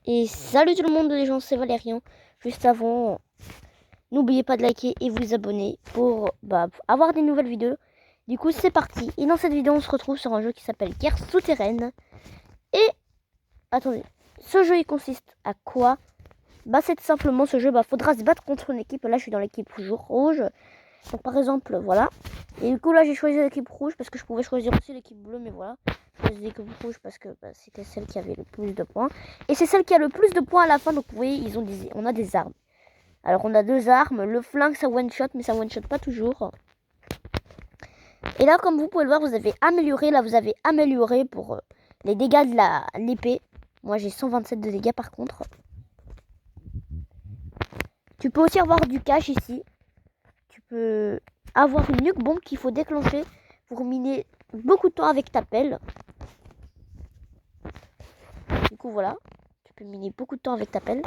Et salut tout le monde les gens, c'est Valérian. Juste avant, n'oubliez pas de liker et vous abonner pour avoir des nouvelles vidéos. Du coup c'est parti. Et dans cette vidéo on se retrouve sur un jeu qui s'appelle Guerre souterraine. Et attendez, ce jeu il consiste à quoi? C'est tout simplement ce jeu, faudra se battre contre une équipe. Là je suis dans l'équipe rouge. Donc par exemple voilà. Et du coup là j'ai choisi l'équipe rouge parce que je pouvais choisir aussi l'équipe bleue, mais voilà. Je choisi l'équipe rouge parce que c'était celle qui avait le plus de points. Et c'est celle qui a le plus de points à la fin. Donc vous voyez, on a des armes. Alors on a deux armes. Le flingue ça one shot, mais ça one shot pas toujours. Et là comme vous pouvez le voir, vous avez amélioré. Là vous avez amélioré pour les dégâts de l'épée. Moi j'ai 127 de dégâts par contre. Tu peux aussi avoir du cash ici. Tu peux avoir une nuque bombe qu'il faut déclencher pour miner beaucoup de temps avec ta pelle. Du coup voilà, tu peux miner beaucoup de temps avec ta pelle.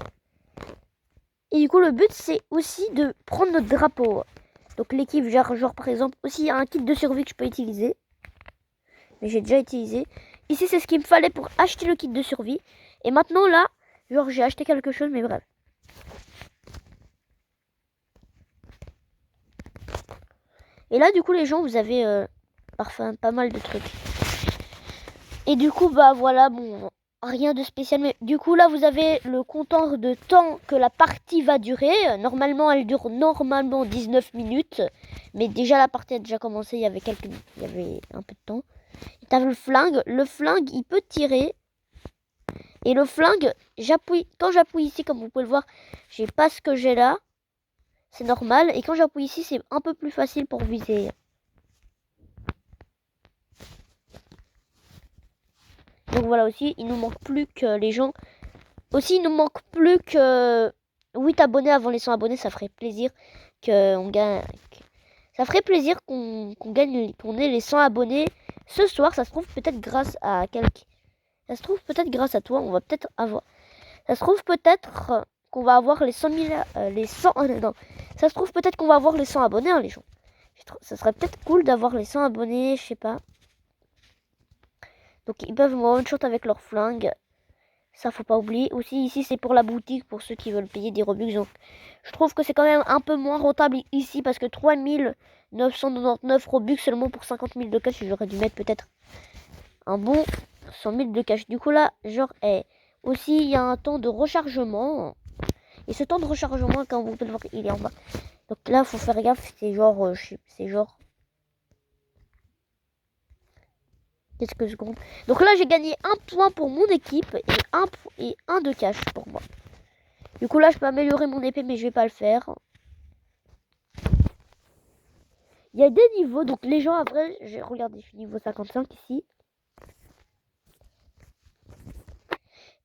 Et du coup le but c'est aussi de prendre notre drapeau. Donc l'équipe genre par exemple aussi il y a un kit de survie que je peux utiliser. Mais j'ai déjà utilisé. Ici c'est ce qu'il me fallait pour acheter le kit de survie. Et maintenant là, genre j'ai acheté quelque chose mais bref. Et là du coup les gens vous avez parfois pas mal de trucs. Et du coup voilà bon, rien de spécial, mais du coup là vous avez le compteur de temps que la partie va durer. Normalement elle dure 19 minutes, mais déjà la partie a déjà commencé, il y avait un peu de temps. Et t'as le flingue il peut tirer. Et le flingue, quand j'appuie ici comme vous pouvez le voir, j'ai pas ce que j'ai là, c'est normal. Et quand j'appuie ici c'est un peu plus facile pour viser. Donc voilà aussi, il nous manque plus que les gens. Aussi, il nous manque plus que 8 abonnés avant les 100 abonnés. Ça ferait plaisir qu'on gagne. Ça ferait plaisir qu'on gagne, qu'on ait les 100 abonnés ce soir. Ça se trouve peut-être grâce à quelqu'un. Ça se trouve peut-être grâce à toi. On va peut-être avoir. Ça se trouve peut-être qu'on va avoir les 100 000. Les 100. Non. Ça se trouve peut-être qu'on va avoir les 100 abonnés, hein, les gens. Ça serait peut-être cool d'avoir les 100 abonnés. Je sais pas. Donc ils peuvent me one-shot avec leur flingue. Ça faut pas oublier. Aussi ici c'est pour la boutique, pour ceux qui veulent payer des Robux. Donc je trouve que c'est quand même un peu moins rentable ici parce que 3999 Robux seulement pour 50 000 de cash. J'aurais dû mettre peut-être un bon 100 000 de cash. Du coup là genre aussi il y a un temps de rechargement. Et ce temps de rechargement quand vous pouvez le voir il est en bas. Donc là faut faire gaffe, c'est genre quelques secondes. Donc là j'ai gagné un point pour mon équipe et un de cash pour moi. Du coup là je peux améliorer mon épée mais je vais pas le faire. Il y a des niveaux, donc les gens après, regardez, je suis niveau 55 ici.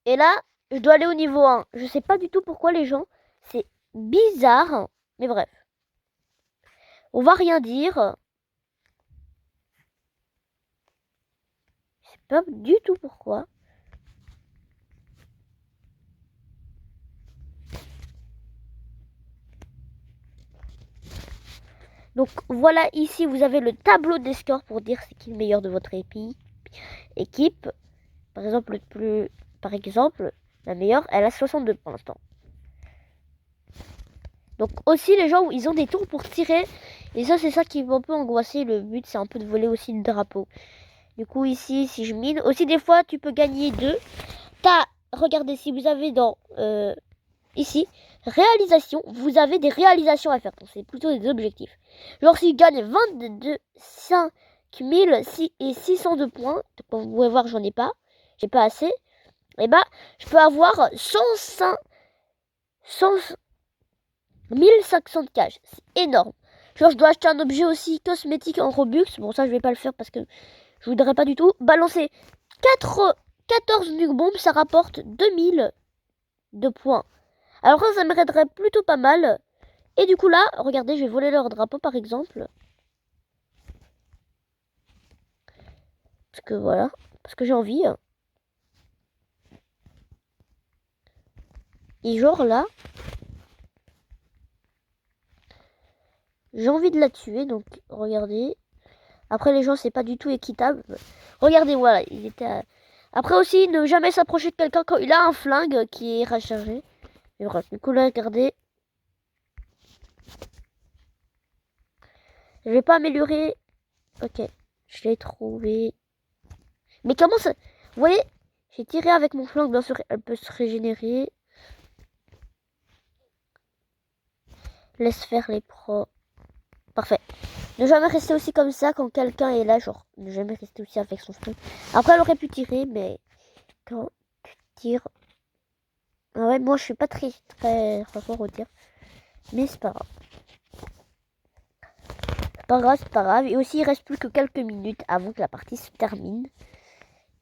Et là, je dois aller au niveau 1. Je sais pas du tout pourquoi les gens, c'est bizarre, mais bref. On va rien dire. Je sais pas du tout pourquoi. Donc voilà, ici vous avez le tableau des scores pour dire c'est qui le meilleur de votre équipe. Par exemple, la meilleure, elle a 62 pour l'instant. Donc aussi les gens, ils ont des tours pour tirer. Et ça c'est ça qui va un peu angoisser. Le but c'est un peu de voler aussi le drapeau. Du coup ici, si je mine, aussi des fois tu peux gagner 2. Regardez, si vous avez dans ici, réalisation, vous avez des réalisations à faire. Donc c'est plutôt des objectifs. Genre si je gagne 22, 5 600 de points, comme vous pouvez voir j'en ai pas, j'ai pas assez. Et je peux avoir 1500 de cash. C'est énorme. Genre je dois acheter un objet aussi cosmétique en Robux. Bon ça je vais pas le faire parce que je voudrais pas du tout. Balancer 14 nuke bombes, ça rapporte 2000 de points. Alors ça m'aiderait plutôt pas mal. Et du coup là, regardez, je vais voler leur drapeau par exemple. Parce que voilà, parce que j'ai envie. Et genre là, j'ai envie de la tuer, donc regardez. Après les gens, c'est pas du tout équitable. Regardez, voilà, il était Après aussi, ne jamais s'approcher de quelqu'un quand il a un flingue qui est rechargé. Et bref, du coup là, regardez. Je vais pas améliorer. Ok, je l'ai trouvé. Mais comment ça... Vous voyez, j'ai tiré avec mon flingue, bien sûr, elle peut se régénérer. Laisse faire les pros. Parfait. Ne jamais rester aussi comme ça quand quelqu'un est là, genre, ne jamais rester aussi avec son flingue. Après, elle aurait pu tirer, mais quand tu tires... Ah ouais, moi, je suis pas très fort au tir. Mais c'est pas grave. C'est pas grave. Et aussi, il reste plus que quelques minutes avant que la partie se termine.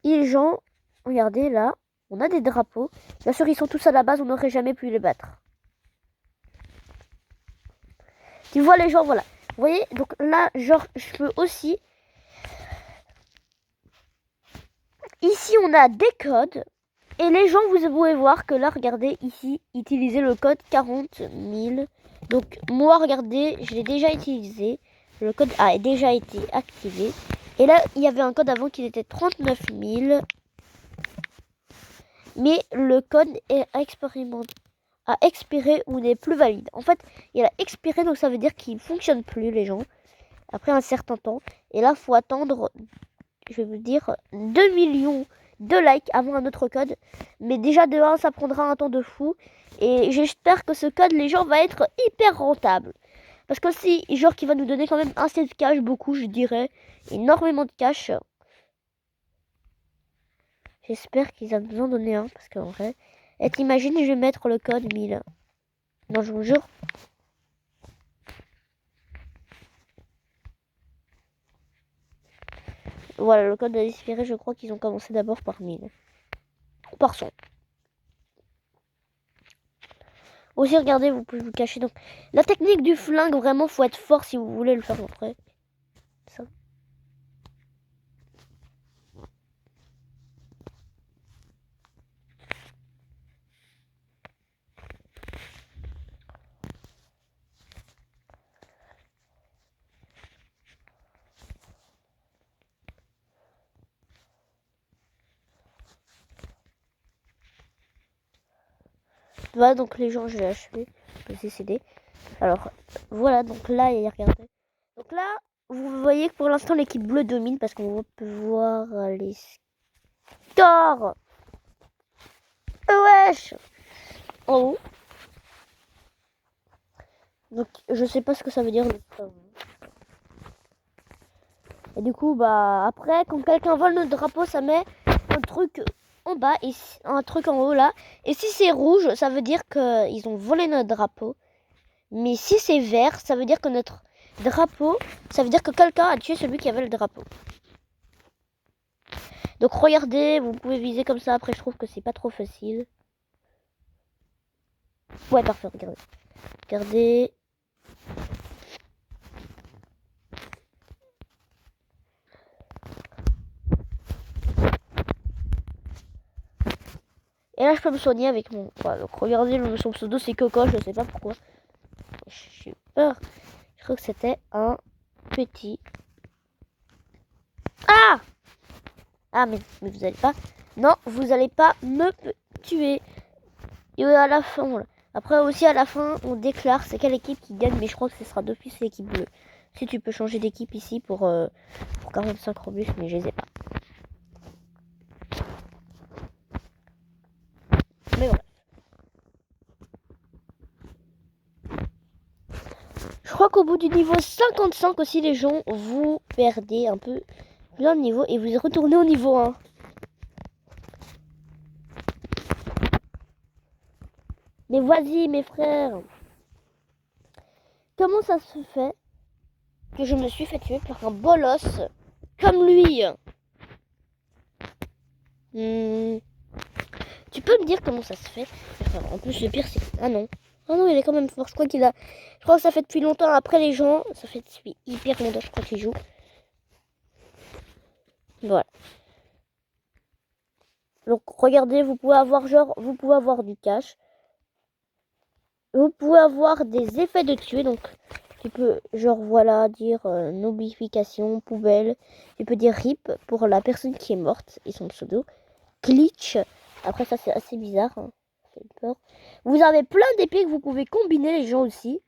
Et les gens, regardez là, on a des drapeaux. Bien sûr, ils sont tous à la base, on n'aurait jamais pu les battre. Tu vois les gens, voilà. Vous voyez, donc là, genre, je peux aussi... Ici, on a des codes. Et les gens, vous pouvez voir que là, regardez, ici, utiliser le code 40 000. Donc, moi, regardez, je l'ai déjà utilisé. Le code a déjà été activé. Et là, il y avait un code avant qui était 39 000. Mais le code est a expiré ou n'est plus valide. En fait, il a expiré, donc ça veut dire qu'il ne fonctionne plus, les gens, après un certain temps. Et là, il faut attendre, je vais vous dire, 2 millions de likes avant un autre code. Mais déjà, de 1, ça prendra un temps de fou. Et j'espère que ce code, les gens, va être hyper rentable. Parce que si, genre, qui va nous donner quand même assez de cash, beaucoup, je dirais, énormément de cash. J'espère qu'ils en nous en donné un, parce qu'en vrai... Et t'imagines, je vais mettre le code 1000. Non, je vous jure. Voilà, le code a expiré, je crois qu'ils ont commencé d'abord par 1000. Par 100. Aussi, regardez, vous pouvez vous cacher. Donc, la technique du flingue, vraiment, faut être fort si vous voulez le faire après. Ça. Voilà, donc les gens, je l'ai achevé. Je cédé. Alors, voilà, donc là, regardez. Donc là, vous voyez que pour l'instant, l'équipe bleue domine parce qu'on peut voir les scores. Wesh! En haut. Donc, je sais pas ce que ça veut dire. Et du coup, bah, après, quand quelqu'un vole notre drapeau, ça met un truc en bas et un truc en haut là. Et si c'est rouge, ça veut dire qu'ils ont volé notre drapeau. Mais si c'est vert, ça veut dire que notre drapeau, ça veut dire que quelqu'un a tué celui qui avait le drapeau. Donc regardez, vous pouvez viser comme ça. Après, je trouve que c'est pas trop facile. Ouais, parfait, regardez. Regardez. Et là, je peux me soigner avec mon... Ouais, donc regardez, son pseudo, c'est Coco, je sais pas pourquoi. J'ai peur. Je crois que c'était un petit... Ah! Ah, mais vous allez pas... Non, vous allez pas me tuer. Et à la fin, voilà. Après aussi, à la fin, on déclare c'est quelle équipe qui gagne, mais je crois que ce sera d'office l'équipe bleue. Si tu peux changer d'équipe ici pour 45 Robux, mais je les ai pas. Mais voilà. Je crois qu'au bout du niveau 55 aussi, les gens, vous perdez un peu plein de niveau et vous retournez au niveau 1. Mais vas-y, mes frères. Comment ça se fait que je me suis fait tuer par un bolos comme lui? Tu peux me dire comment ça se fait? Enfin, en plus, le pire, c'est... Ah non. Ah non, il est quand même fort. Je crois qu'il a... Je crois que ça fait depuis longtemps. Après, les gens, ça fait depuis hyper longtemps, je crois qu'il joue. Voilà. Donc, regardez, vous pouvez avoir genre... Vous pouvez avoir du cash. Vous pouvez avoir des effets de tuer. Donc, tu peux, genre, voilà, dire notification, poubelle. Tu peux dire RIP pour la personne qui est morte et son pseudo. glitch. Après ça c'est assez bizarre, hein. Ça fait peur. Vous avez plein d'épées que vous pouvez combiner les gens aussi.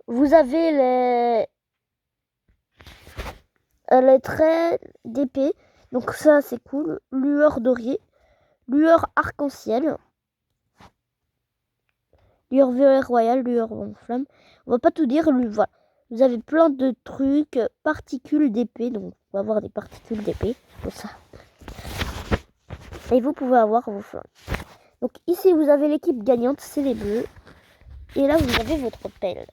Vous avez les traits d'épée. Donc ça c'est cool. Lueur dorée. Lueur arc-en-ciel. Lueur violet royal. Lueur flamme. On va pas tout dire. Voilà. Vous avez plein de trucs. Particules d'épée. Donc on va avoir des particules d'épée. Comme ça. Et vous pouvez avoir vos flammes. Donc ici vous avez l'équipe gagnante. C'est les bleus. Et là vous avez votre pelle.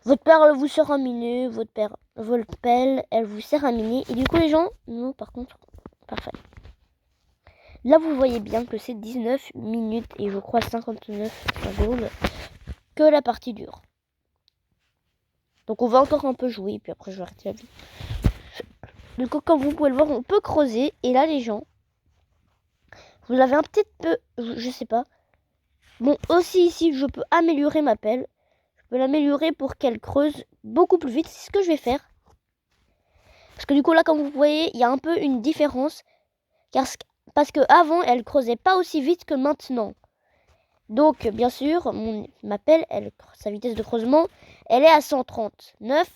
Votre perle vous sert à miner, votre pelle, elle vous sert à miner. Et du coup, les gens, non, par contre, parfait. Là, vous voyez bien que c'est 19 minutes et je crois 59 secondes que la partie dure. Donc, on va encore un peu jouer, puis après, je vais arrêter la vie. Donc, comme vous pouvez le voir, on peut creuser. Et là, les gens, vous avez un petit peu, je sais pas. Bon, aussi ici, je peux améliorer ma pelle. Je peux l'améliorer pour qu'elle creuse beaucoup plus vite. C'est ce que je vais faire. Parce que du coup là comme vous voyez il y a un peu une différence parce que avant elle creusait pas aussi vite que maintenant. Donc bien sûr ma pelle sa vitesse de creusement elle est à 139.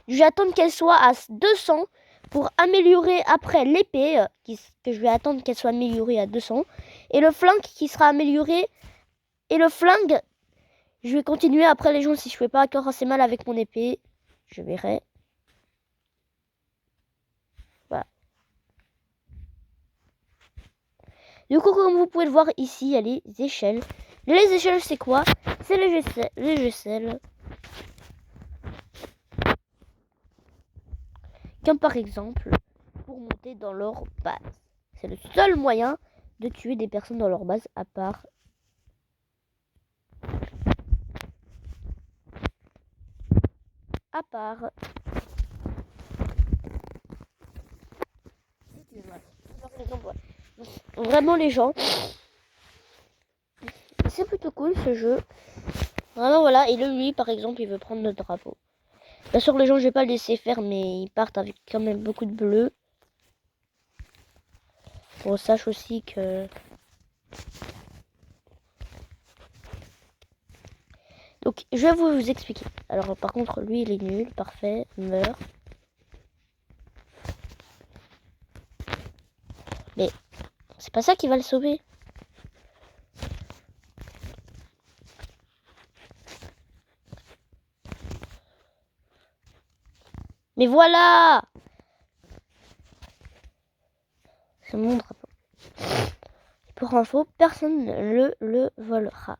Je vais attendre qu'elle soit à 200 pour améliorer après l'épée que je vais attendre qu'elle soit améliorée à 200 et le flingue qui sera amélioré et le flingue je vais continuer après les gens si je fais pas encore assez mal avec mon épée. Je verrai. Du coup, comme vous pouvez le voir ici, il y a les échelles. Les échelles, c'est quoi? C'est les gécelles. Comme par exemple, pour monter dans leur base. C'est le seul moyen de tuer des personnes dans leur base, à part... Vraiment, les gens... C'est plutôt cool, ce jeu. Vraiment, voilà. Et lui, par exemple, il veut prendre notre drapeau. Bien sûr, les gens, je vais pas le laisser faire, mais ils partent avec quand même beaucoup de bleu. On sache aussi que... Donc, je vais vous expliquer. Alors, par contre, lui, il est nul. Parfait. Il meurt. Mais, c'est pas ça qui va le sauver. Mais voilà! C'est mon drapeau. Pour info, personne ne le volera.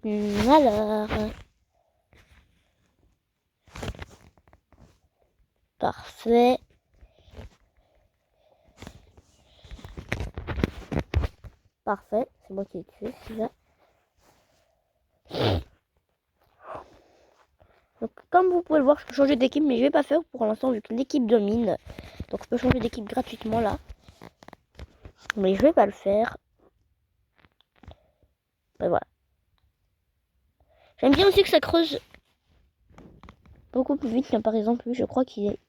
Alors... Parfait. Parfait. C'est moi qui ai tué celui-là. Donc, comme vous pouvez le voir, je peux changer d'équipe, mais je vais pas faire pour l'instant vu que l'équipe domine. Donc, je peux changer d'équipe gratuitement là. Mais je vais pas le faire. Et voilà. J'aime bien aussi que ça creuse beaucoup plus vite. Par exemple, lui, je crois qu'il est...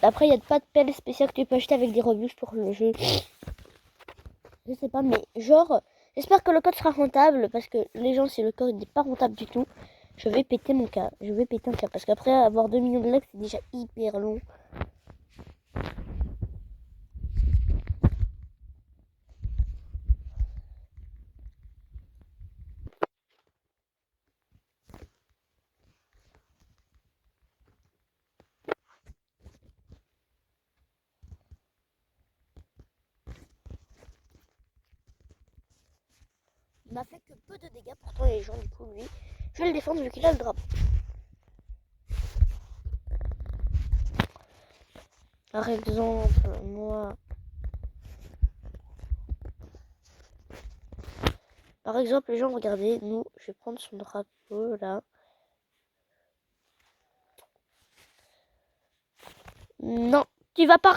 Après, il n'y a pas de pelle spéciale que tu peux acheter avec des Robux pour le jeu. Je sais pas, mais genre... J'espère que le code sera rentable. Parce que les gens, si le code n'est pas rentable du tout, je vais péter mon cas. Je vais péter un cas. Parce qu'après, avoir 2 millions de likes, c'est déjà hyper long. Il m'a fait que peu de dégâts. Pourtant, les gens, du coup, lui, je vais le défendre vu qu'il a le drapeau. Par exemple, moi... Par exemple, les gens, regardez, nous, je vais prendre son drapeau, là. Non, tu vas pas...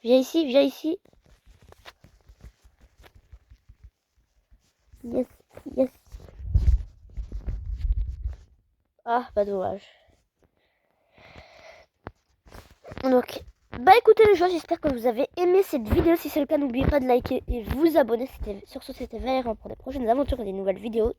Viens ici, viens ici. Yes, yes. Ah, pas dommage. Donc, bah écoutez les gens, j'espère que vous avez aimé cette vidéo. Si c'est le cas, n'oubliez pas de liker et vous abonner. Sur ce, c'était Valérian pour des prochaines aventures et des nouvelles vidéos.